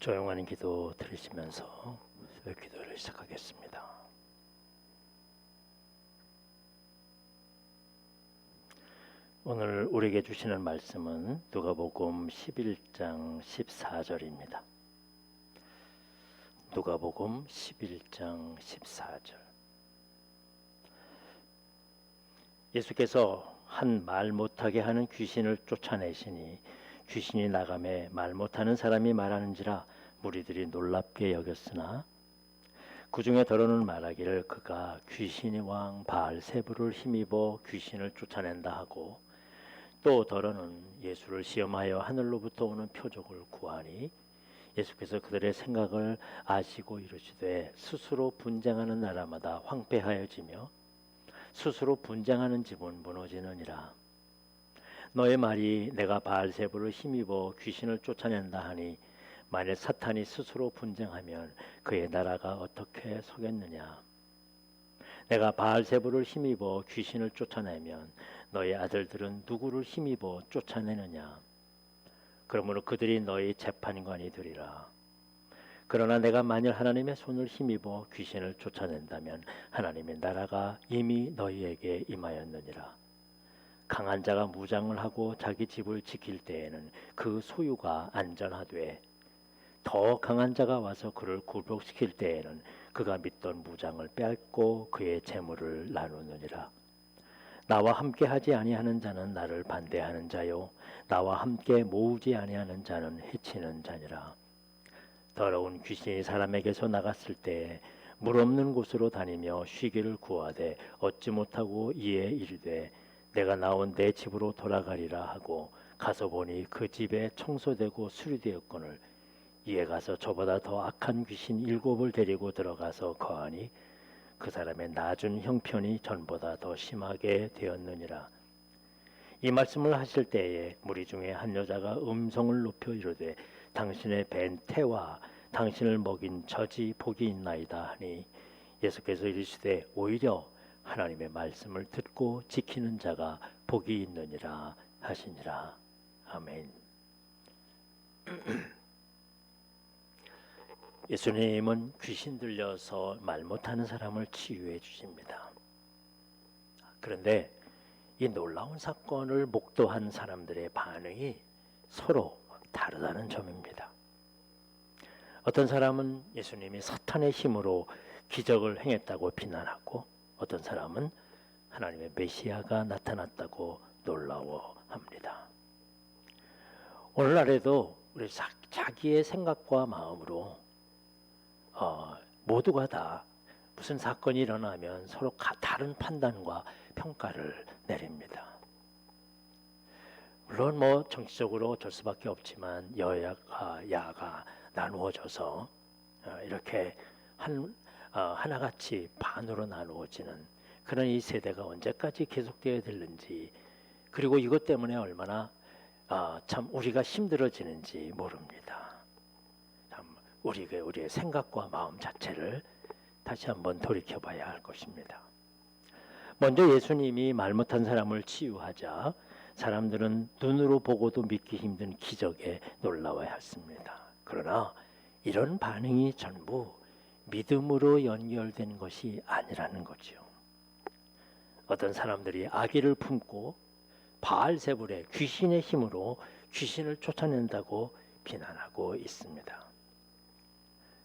조용한 기도 들으시면서 새벽 기도를 시작하겠습니다. 오늘 우리에게 주시는 말씀은 누가복음 11장 14절입니다. 누가복음 11장 14절. 예수께서 한 말 못하게 하는 귀신을 쫓아내시니 귀신이 나가매 말 못하는 사람이 말하는지라 무리들이 놀랍게 여겼으나 그 중에 더러는 말하기를 그가 귀신의 왕 바알세불을 힘입어 귀신을 쫓아낸다 하고, 또 더러는 예수를 시험하여 하늘로부터 오는 표적을 구하니 예수께서 그들의 생각을 아시고 이르시되 스스로 분쟁하는 나라마다 황폐하여지며 스스로 분쟁하는 집은 무너지느니라. 너의 말이 내가 바알세불을 힘입어 귀신을 쫓아낸다 하니 만일 사탄이 스스로 분쟁하면 그의 나라가 어떻게 서겠느냐. 내가 바알세불을 힘입어 귀신을 쫓아내면 너의 아들들은 누구를 힘입어 쫓아내느냐. 그러므로 그들이 너의 재판관이 되리라. 그러나 내가 만일 하나님의 손을 힘입어 귀신을 쫓아낸다면 하나님의 나라가 이미 너희에게 임하였느니라. 강한 자가 무장을 하고 자기 집을 지킬 때에는 그 소유가 안전하되 더 강한 자가 와서 그를 굴복시킬 때에는 그가 믿던 무장을 빼앗고 그의 재물을 나누느니라. 나와 함께 하지 아니하는 자는 나를 반대하는 자요 나와 함께 모으지 아니하는 자는 해치는 자니라. 더러운 귀신이 사람에게서 나갔을 때에 물 없는 곳으로 다니며 쉬기를 구하되 얻지 못하고 이에 이르되 내가 나온 내 집으로 돌아가리라 하고 가서 보니 그 집에 청소되고 수리되었거늘 이에 가서 저보다 더 악한 귀신 7을 데리고 들어가서 거하니 그 사람의 낮은 형편이 전보다 더 심하게 되었느니라. 이 말씀을 하실 때에 무리 중에 한 여자가 음성을 높여 이르되 당신의 벤 태와 당신을 먹인 젖이 복이 있나이다 하니 예수께서 이르시되 오히려 하나님의 말씀을 듣고 지키는 자가 복이 있느니라 하시니라. 아멘. 예수님은 귀신 들려서 말 못하는 사람을 치유해 주십니다. 그런데 이 놀라운 사건을 목도한 사람들의 반응이 서로 다르다는 점입니다. 어떤 사람은 예수님이 사탄의 힘으로 기적을 행했다고 비난하고, 어떤 사람은 하나님의 메시아가 나타났다고 놀라워합니다. 오늘날에도 우리 자기의 생각과 마음으로 모두가 다 무슨 사건이 일어나면 서로 다른 판단과 평가를 내립니다. 물론 정치적으로 어쩔 수밖에 없지만 여야가 야가 나누어져서 이렇게 하나같이 반으로 나누어지는 그런 이 세대가 언제까지 계속되어야 되는지, 그리고 이것 때문에 얼마나 참 우리가 힘들어지는지 모릅니다. 참 우리의 생각과 마음 자체를 다시 한번 돌이켜봐야 할 것입니다. 먼저 예수님이 말 못한 사람을 치유하자 사람들은 눈으로 보고도 믿기 힘든 기적에 놀라워야 했습니다. 그러나 이런 반응이 전부 믿음으로 연결된 것이 아니라는 거죠. 어떤 사람들이 악의를 품고 바알세불의 귀신의 힘으로 귀신을 쫓아낸다고 비난하고 있습니다.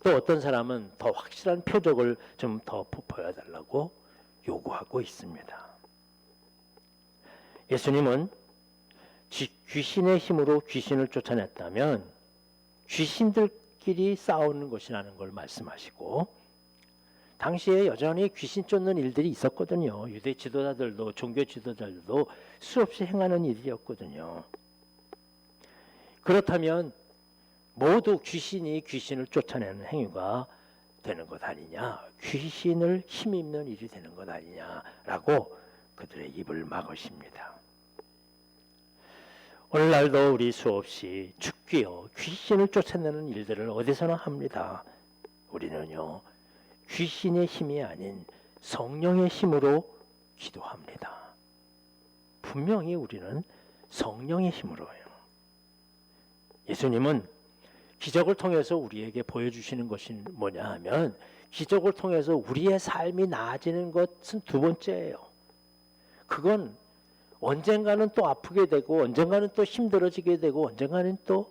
또 어떤 사람은 더 확실한 표적을 좀 더 보여달라고 요구하고 있습니다. 예수님은 귀신의 힘으로 귀신을 쫓아냈다면 귀신들끼리 싸우는 것이라는 걸 말씀하시고, 당시에 여전히 귀신 쫓는 일들이 있었거든요. 유대 지도자들도 종교 지도자들도 수없이 행하는 일이었거든요. 그렇다면 모두 귀신이 귀신을 쫓아내는 행위가 되는 것 아니냐, 귀신을 힘입는 일이 되는 것 아니냐라고 그들의 입을 막으십니다. 오늘날도 우리 수없이 죽기요 귀신을 쫓아내는 일들을 어디서나 합니다. 우리는요 귀신의 힘이 아닌 성령의 힘으로 기도합니다. 분명히 우리는 성령의 힘으로요. 예수님은 기적을 통해서 우리에게 보여주시는 것이 뭐냐 하면 기적을 통해서 우리의 삶이 나아지는 것은 두 번째예요. 그건 언젠가는 또 아프게 되고 언젠가는 또 힘들어지게 되고 언젠가는 또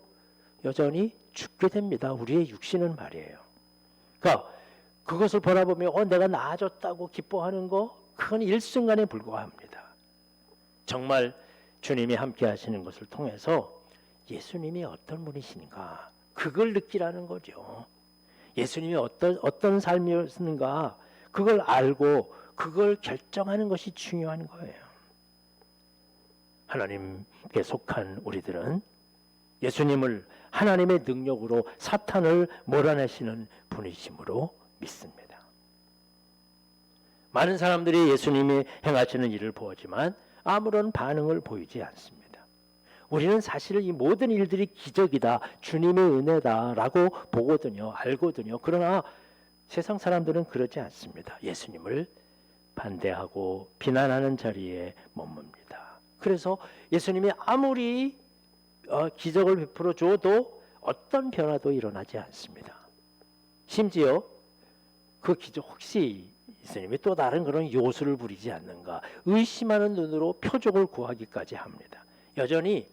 여전히 죽게 됩니다. 우리의 육신은 말이에요. 그러니까 그것을 바라보며 내가 나아졌다고 기뻐하는 거 그건 일순간에 불과합니다. 정말 주님이 함께 하시는 것을 통해서 예수님이 어떤 분이신가 그걸 느끼라는 거죠. 예수님이 어떤 삶이었는가 그걸 알고 그걸 결정하는 것이 중요한 거예요. 하나님께 속한 우리들은 예수님을 하나님의 능력으로 사탄을 몰아내시는 분이심으로 믿습니다. 많은 사람들이 예수님이 행하시는 일을 보지만 아무런 반응을 보이지 않습니다. 우리는 사실 이 모든 일들이 기적이다, 주님의 은혜다라고 보거든요, 알거든요. 그러나 세상 사람들은 그러지 않습니다. 예수님을 반대하고 비난하는 자리에 머뭅니다. 그래서 예수님이 아무리 기적을 베풀어 줘도 어떤 변화도 일어나지 않습니다. 심지어 그 기적 혹시 예수님이 또 다른 그런 요술을 부리지 않는가 의심하는 눈으로 표적을 구하기까지 합니다. 여전히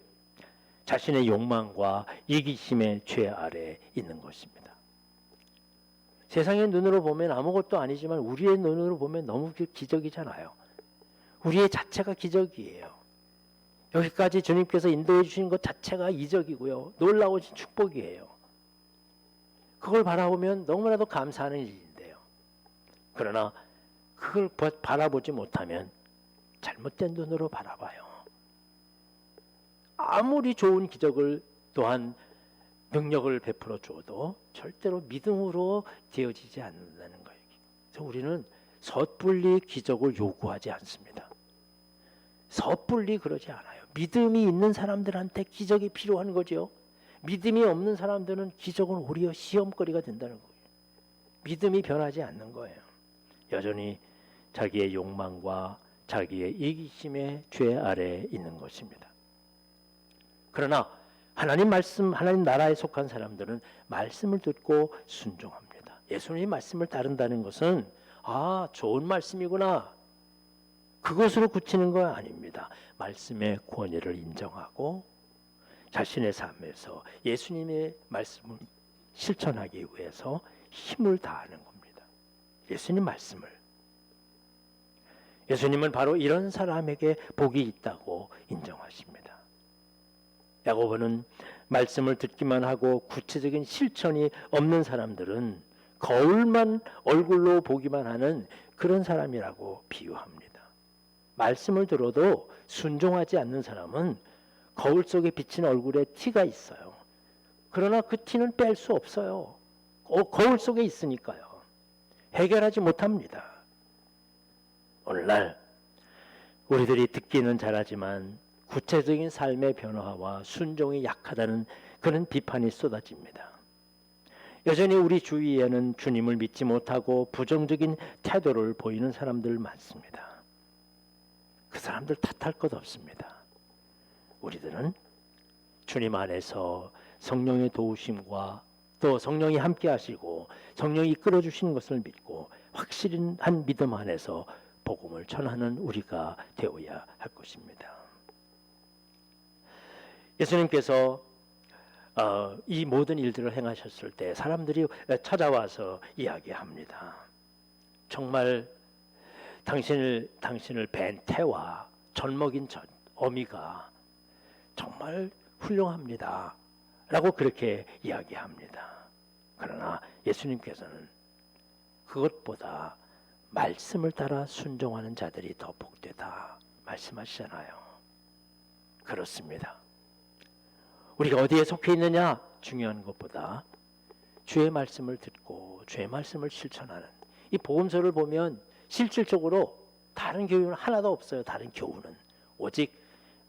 자신의 욕망과 이기심의 죄 아래 있는 것입니다. 세상의 눈으로 보면 아무것도 아니지만 우리의 눈으로 보면 너무 기적이잖아요. 우리의 자체가 기적이에요. 여기까지 주님께서 인도해 주신 것 자체가 이적이고요. 놀라우신 축복이에요. 그걸 바라보면 너무나도 감사하는 일인데요. 그러나 그걸 바라보지 못하면 잘못된 눈으로 바라봐요. 아무리 좋은 기적을 또한 능력을 베풀어 줘도 절대로 믿음으로 되어지지 않는다는 거예요. 그래서 우리는 섣불리 기적을 요구하지 않습니다. 섣불리 그러지 않아요. 믿음이 있는 사람들한테 기적이 필요한 거죠. 믿음이 없는 사람들은 기적은 오히려 시험거리가 된다는 거예요. 믿음이 변하지 않는 거예요. 여전히 자기의 욕망과 자기의 이기심의 죄 아래에 있는 것입니다. 그러나 하나님 말씀, 하나님 나라에 속한 사람들은 말씀을 듣고 순종합니다. 예수님의 말씀을 따른다는 것은 좋은 말씀이구나. 그것으로 굳히는 거 아닙니다. 말씀의 권위를 인정하고 자신의 삶에서 예수님의 말씀을 실천하기 위해서 힘을 다하는 겁니다. 예수님 말씀을. 예수님은 바로 이런 사람에게 복이 있다고 인정하십니다. 야고보는 말씀을 듣기만 하고 구체적인 실천이 없는 사람들은 거울만 얼굴로 보기만 하는 그런 사람이라고 비유합니다. 말씀을 들어도 순종하지 않는 사람은 거울 속에 비친 얼굴에 티가 있어요. 그러나 그 티는 뺄 수 없어요. 거울 속에 있으니까요. 해결하지 못합니다. 오늘날 우리들이 듣기는 잘하지만 구체적인 삶의 변화와 순종이 약하다는 그런 비판이 쏟아집니다. 여전히 우리 주위에는 주님을 믿지 못하고 부정적인 태도를 보이는 사람들 많습니다. 그 사람들 탓할 것 없습니다. 우리들은 주님 안에서 성령의 도우심과 또 성령이 함께 하시고 성령이 이끌어 주시는 것을 믿고 확실한 믿음 안에서 복음을 전하는 우리가 되어야 할 것입니다. 예수님께서 이 모든 일들을 행하셨을 때 사람들이 찾아와서 이야기합니다. 정말 당신을 뵌 태와 젖먹인 어미가 정말 훌륭합니다. 라고 그렇게 이야기합니다. 그러나 예수님께서는 그것보다 말씀을 따라 순종하는 자들이 더 복되다 말씀하시잖아요. 그렇습니다. 우리가 어디에 속해 있느냐 중요한 것보다 주의 말씀을 듣고 주의 말씀을 실천하는 이 복음서를 보면 실질적으로 다른 교훈은 하나도 없어요. 다른 교훈은 오직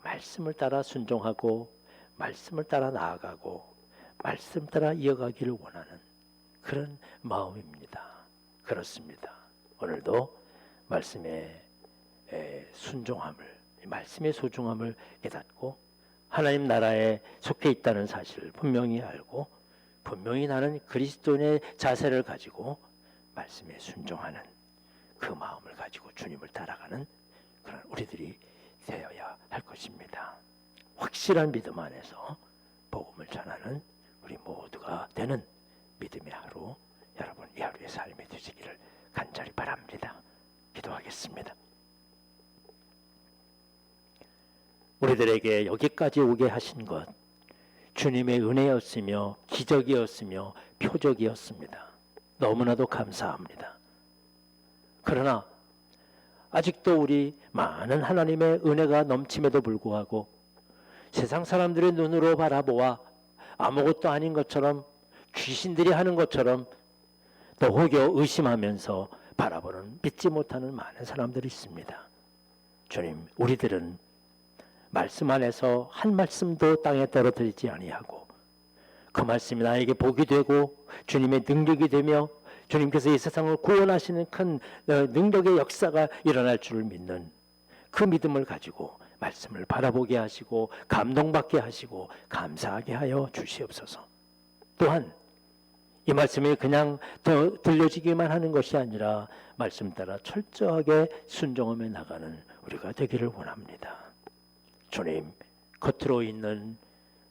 말씀을 따라 순종하고 말씀을 따라 나아가고 말씀 따라 이어가기를 원하는 그런 마음입니다. 그렇습니다. 오늘도 말씀의 순종함을 말씀의 소중함을 깨닫고 하나님 나라에 속해 있다는 사실을 분명히 알고 분명히 나는 그리스도인의 자세를 가지고 말씀에 순종하는 그 마음을 가지고 주님을 따라가는 그런 우리들이 되어야 할 것입니다. 확실한 믿음 안에서 복음을 전하는 우리 모두가 되는 믿음의 하루, 여러분 이 하루의 삶이 되시기를 간절히 바랍니다. 기도하겠습니다. 우리들에게 여기까지 오게 하신 것 주님의 은혜였으며 기적이었으며 표적이었습니다. 너무나도 감사합니다. 그러나 아직도 우리 많은 하나님의 은혜가 넘침에도 불구하고 세상 사람들의 눈으로 바라보아 아무것도 아닌 것처럼 귀신들이 하는 것처럼 또 혹여 의심하면서 바라보는 믿지 못하는 많은 사람들이 있습니다. 주님, 우리들은 말씀 안에서 한 말씀도 땅에 떨어뜨리지 아니하고 그 말씀이 나에게 복이 되고 주님의 능력이 되며 주님께서 이 세상을 구원하시는 큰 능력의 역사가 일어날 줄을 믿는 그 믿음을 가지고 말씀을 바라보게 하시고 감동받게 하시고 감사하게 하여 주시옵소서. 또한 이 말씀이 그냥 더 들려지기만 하는 것이 아니라 말씀 따라 철저하게 순종하며 나가는 우리가 되기를 원합니다. 주님, 겉으로 있는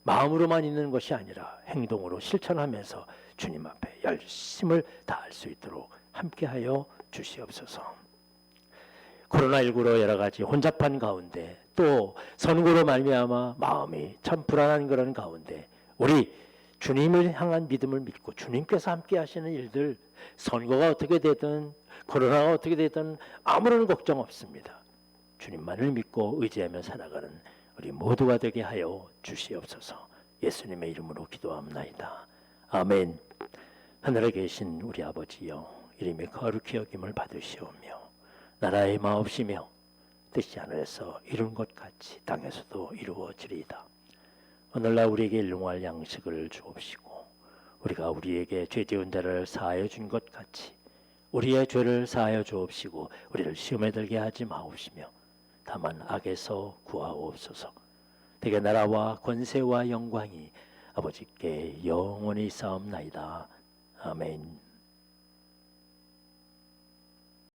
마음으로만 있는 것이 아니라 행동으로 실천하면서 주님 앞에 열심을 다할 수 있도록 함께하여 주시옵소서. 코로나19로 여러 가지 혼잡한 가운데 또 선거로 말미암아 마음이 참 불안한 그런 가운데 우리 주님을 향한 믿음을 믿고 주님께서 함께 하시는 일들, 선거가 어떻게 되든 코로나가 어떻게 되든 아무런 걱정 없습니다. 주님만을 믿고 의지하며 살아가는 우리 모두가 되게 하여 주시옵소서. 예수님의 이름으로 기도합나이다. 아멘. 하늘에 계신 우리 아버지여, 이름이 거룩히 여김을 받으시오며 나라의 마옵시며 뜻이 하늘에서 이룬 것 같이 땅에서도 이루어지리이다. 오늘날 우리에게 일용할 양식을 주옵시고 우리가 우리에게 죄 지은 자를 사하여 준 것 같이 우리의 죄를 사하여 주옵시고 우리를 시험에 들게 하지 마옵시며 다만 악에서 구하옵소서. 되게 나라와 권세와 영광이 아버지께 영원히 쌓옵나이다. 아멘.